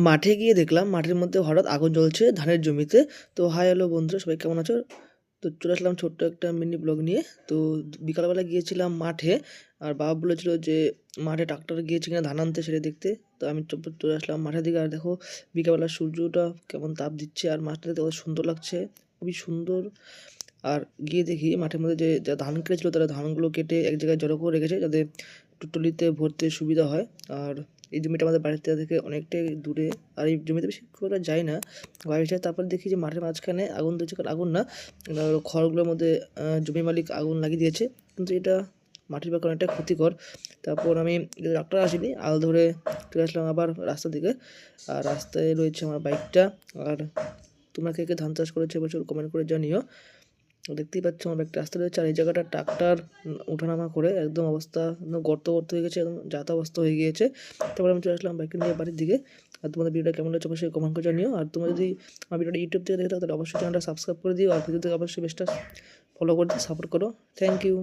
মাঠে গিয়ে দেখলাম মাঠের মধ্যে হঠাৎ আগুন জ্বলছে ধানের জমিতে। তো হাই হ্যালো বন্ধুরা, সবাই কেমন আছো? তো চলে আসলাম ছোট্ট একটা মিনি ব্লগ নিয়ে। তো বিকালবেলা গিয়েছিলাম মাঠে, আর বাবা বলেছিল যে মাঠে ট্রাক্টর গিয়েছে কিনা ধান আনতে, সেটা দেখতে। তো আমি চলে আসলাম মাঠের দিকে, আর দেখো বিকালবেলা সূর্যটা কেমন তাপ দিচ্ছে, আর মাঠটা দেখতে কত সুন্দর লাগছে, খুবই সুন্দর। আর গিয়ে দেখি মাঠের মধ্যে যে যা ধান কেটেছিল তারা ধানগুলো কেটে এক জায়গায় জড়ো করে রেখেছে, যাতে টলিতে ভরতে সুবিধা হয়। আর এই জমিটা আমাদের বাড়ির থেকে অনেকটাই দূরে, আর এই জমিতে বেশি খুব একটা যায় না, বাইরে যায়। তারপর দেখি যে মাঠের মাঝখানে আগুন দিয়েছে, আগুন না, খড়গুলোর মধ্যে জমি মালিক আগুন লাগিয়ে দিয়েছে, কিন্তু এটা মাটির পক্ষে অনেকটা ক্ষতিকর। তারপর আমি ট্রাক্টর আসেনি, আল ধরে চলে আসলাম আবার রাস্তার দিকে। আর রাস্তায় রয়েছে আমার বাইকটা। আর তোমরা কে কে ধান চাষ করেছো এবছর কমেন্ট করে জানিও। দেখতেই পাচ্ছ আমার একটা রাস্তা রয়েছে, আর এই জায়গাটা ট্রাক্টর ওঠানামা করে একদম অবস্থা একদম গর্ত গর্ত হয়ে গেছে, একদম যাতা অবস্থা হয়ে গিয়েছে। তারপরে আমি চলে আসলাম বাইকটা নিয়ে বাড়ির দিকে। আর তোমাদের ভিডিওটা কেমন লাগছে অবশ্যই কমেন্ট করে জানিও। আর তোমরা যদি আমার ভিডিওটা ইউটিউব থেকে দেখে থাকো তাহলে অবশ্যই চ্যানেলটা সাবস্ক্রাইব করে দিও, আর ভিডিও থেকে অবশ্যই বেশটা ফলো করে দিও, সাপোর্ট করো। Thank you.